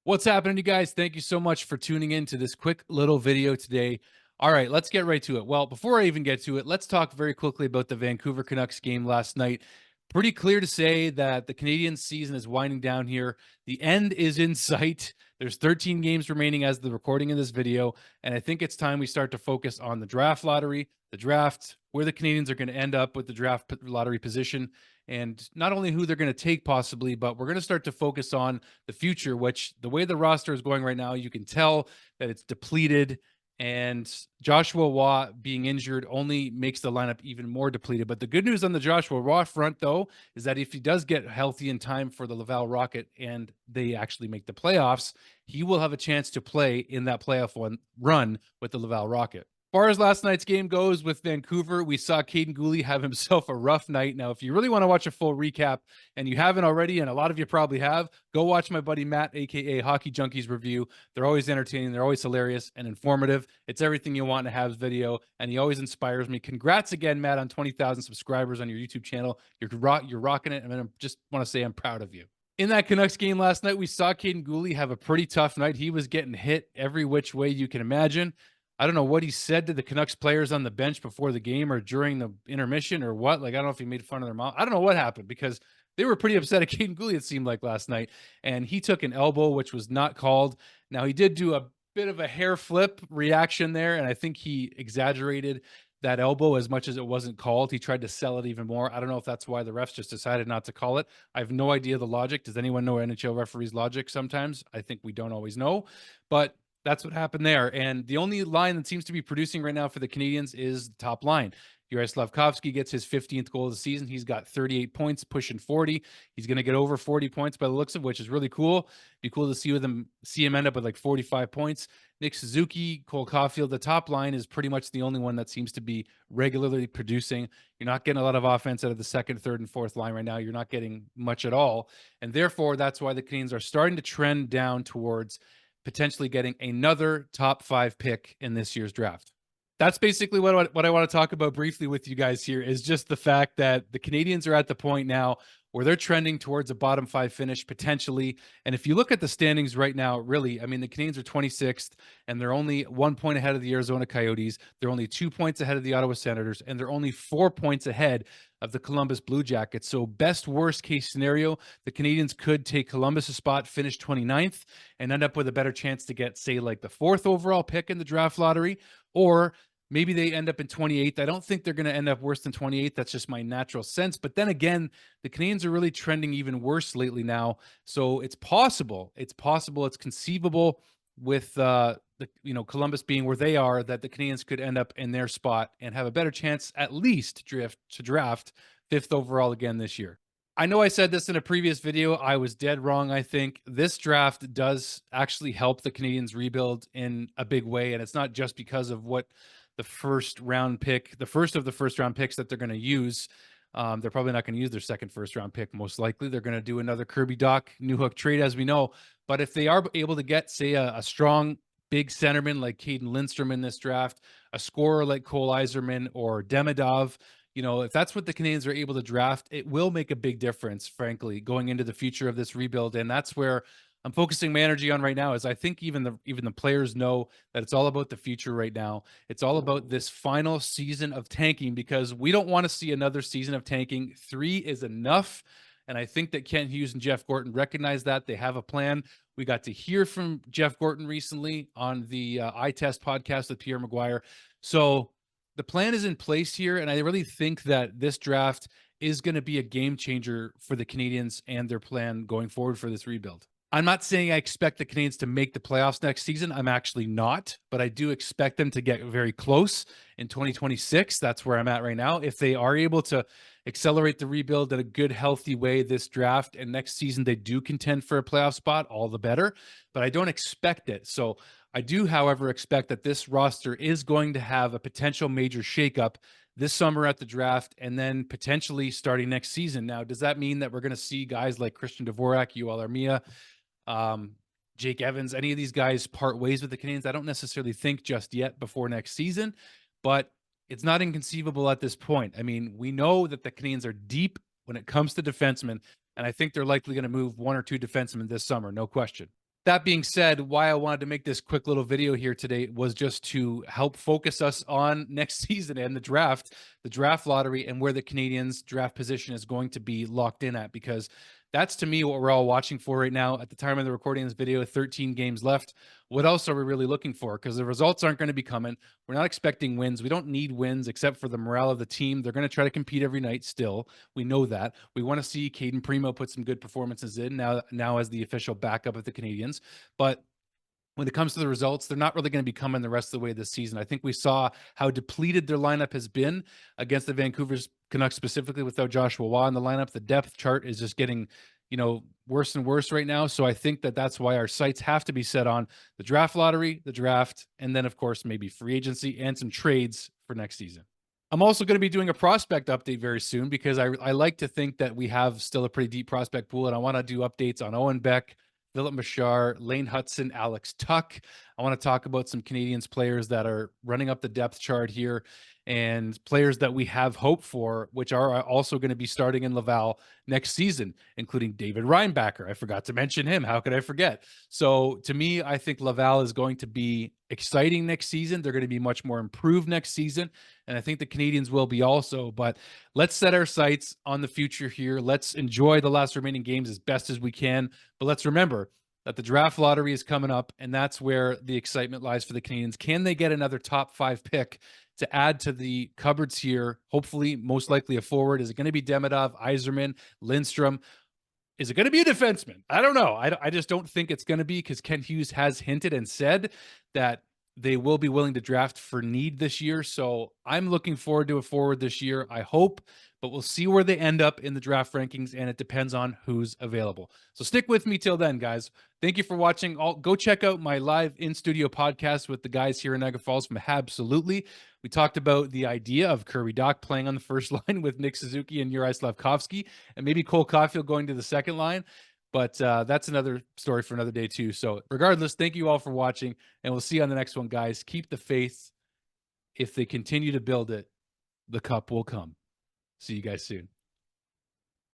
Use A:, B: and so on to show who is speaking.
A: What's happening, you guys? Thank you so much for tuning in to this quick little video today. All right, let's get right to it. Well, before I even get to it, let's talk very quickly about the Vancouver Canucks game last night. Pretty clear to say that the Canadian season is winding down here. The end is in sight. There's 13 games remaining as the recording of this video, and I think it's time we start to focus on the draft lottery, the draft, where the Canadians are going to end up with the draft lottery position, and not only who they're going to take possibly, but we're going to start to focus on the future, which the way the roster is going right now, you can tell that it's depleted. And Joshua Waugh being injured only makes the lineup even more depleted. But the good news on the Joshua Waugh front, though, is that if he does get healthy in time for the Laval Rocket and they actually make the playoffs, he will have a chance to play in that playoff run with the Laval Rocket. As far as last night's game goes with Vancouver, we saw Caden Gooley have himself a rough night. Now, if you really want to watch a full recap, and you haven't already, and a lot of you probably have, go watch my buddy Matt, aka Hockey Junkies review. They're always entertaining, they're always hilarious and informative. It's everything you want in a Habs video, and he always inspires me. Congrats again, Matt, on 20,000 subscribers on your YouTube channel. You're rocking it, and I just want to say I'm proud of you. In that Canucks game last night, we saw Caden Gooley have a pretty tough night. He was getting hit every which way you can imagine. I don't know what he said to the Canucks players on the bench before the game or during the intermission or what. Like, I don't know if he made fun of their mom. I don't know what happened because they were pretty upset at Caden Gooley, it seemed like last night. And he took an elbow, which was not called. Now, he did do a bit of a hair flip reaction there, and I think he exaggerated that elbow as much as it wasn't called. He tried to sell it even more. I don't know if that's why the refs just decided not to call it. I have no idea the logic. Does anyone know NHL referees' logic sometimes? I think we don't always know. But that's what happened there. And the only line that seems to be producing right now for the Canadians is the top line. Juraj Slavkovsky gets his 15th goal of the season. He's got 38 points, pushing 40. He's going to get over 40 points by the looks of, which is really cool. Be cool to see him end up with like 45 points. Nick Suzuki, Cole Caulfield, the top line is pretty much the only one that seems to be regularly producing. You're not getting a lot of offense out of the second, third, and fourth line right now. You're not getting much at all. And therefore, that's why the Canadians are starting to trend down towards potentially getting another top 5 pick in this year's draft. That's basically what I want to talk about briefly with you guys here is just the fact that the Canadians are at the point now where they're trending towards a bottom 5 finish potentially. And if you look at the standings right now, really, I mean, the Canadians are 26th and they're only 1 point ahead of the Arizona Coyotes. They're only 2 points ahead of the Ottawa Senators, and they're only 4 points ahead of the Columbus Blue Jackets. So best worst case scenario, the Canadians could take Columbus' spot, finish 29th, and end up with a better chance to get, say, like the 4th overall pick in the draft lottery, or maybe they end up in 28th. I don't think they're going to end up worse than 28th. That's just my natural sense. But then again, the Canadians are really trending even worse lately now. So it's possible. It's possible. It's conceivable with Columbus being where they are, that the Canadians could end up in their spot and have a better chance at least to draft 5th overall again this year. I know I said this in a previous video. I was dead wrong. I think this draft does actually help the Canadians rebuild in a big way. And it's not just because of what the first of the first round picks that they're going to use. They're probably not going to use their second first round pick. Most likely they're going to do another Kirby Dach Newhook trade, as we know. But if they are able to get, say, a strong big centerman like Caden Lindstrom in this draft, a scorer like Cole Yzerman or Demidov, if that's what the Canadians are able to draft, it will make a big difference, frankly, going into the future of this rebuild. And that's where I'm focusing my energy on right now, is I think even the players know that it's all about the future right now. It's all about this final season of tanking, because we don't want to see another season of tanking. 3 is enough. And I think that Kent Hughes and Jeff Gorton recognize that. They have a plan. We got to hear from Jeff Gorton recently on the Eye Test podcast with Pierre Maguire. So the plan is in place here, and I really think that this draft is going to be a game changer for the Canadians and their plan going forward for this rebuild. I'm not saying I expect the Canadians to make the playoffs next season. I'm actually not, but I do expect them to get very close in 2026. That's where I'm at right now. If they are able to accelerate the rebuild in a good, healthy way this draft, and next season they do contend for a playoff spot, all the better. But I don't expect it. So I do, however, expect that this roster is going to have a potential major shakeup this summer at the draft, and then potentially starting next season. Now, does that mean that we're going to see guys like Christian Dvorak, Yoel Armia, Jake Evans, any of these guys part ways with the Canadians? I don't necessarily think just yet before next season, but it's not inconceivable at this point. I mean, we know that the Canadians are deep when it comes to defensemen, and I think they're likely going to move 1 or 2 defensemen this summer, no question. That being said, why I wanted to make this quick little video here today was just to help focus us on next season and the draft lottery, and where the Canadiens draft position is going to be locked in at, because that's to me what we're all watching for right now. At the time of the recording of this video, 13 games left. What else are we really looking for? Because the results aren't going to be coming. We're not expecting wins. We don't need wins except for the morale of the team. They're going to try to compete every night still. We know that. We want to see Caden Primo put some good performances in now as the official backup of the Canadiens. But when it comes to the results, they're not really going to be coming the rest of the way this season. I think we saw how depleted their lineup has been against the Vancouver Canucks, specifically without Joshua Waugh in the lineup. The depth chart is just getting, worse and worse right now. So I think that that's why our sights have to be set on the draft lottery, the draft, and then, of course, maybe free agency and some trades for next season. I'm also going to be doing a prospect update very soon, because I like to think that we have still a pretty deep prospect pool, and I want to do updates on Owen Beck, Philip Machar, Lane Hudson, Alex Tuck. I want to talk about some Canadiens players that are running up the depth chart here, and players that we have hope for, which are also going to be starting in Laval next season, including David Reinbacher. I forgot to mention him. How could I forget? So to me, I think Laval is going to be exciting next season. They're going to be much more improved next season, and I think the Canadiens will be also. But let's set our sights on the future here. Let's enjoy the last remaining games as best as we can. But let's remember that the draft lottery is coming up, and that's where the excitement lies for the Canadiens. Can they get another top 5 pick to add to the cupboards here? Hopefully, most likely a forward. Is it going to be Demidov, Yzerman, Lindstrom? Is it going to be a defenseman? I don't know. I just don't think it's going to be, because Ken Hughes has hinted and said that they will be willing to draft for need this year. So I'm looking forward to a forward this year, I hope, but we'll see where they end up in the draft rankings, and it depends on who's available. So stick with me till then, guys. Thank you for watching. Go check out my live in-studio podcast with the guys here in Niagara Falls from Habs-Absolutely. We talked about the idea of Kirby Dach playing on the first line with Nick Suzuki and Juraj Slafkovsky, and maybe Cole Caulfield going to the second line. But that's another story for another day too. So regardless, thank you all for watching, and we'll see you on the next one, guys. Keep the faith. If they continue to build it, the cup will come. See you guys soon.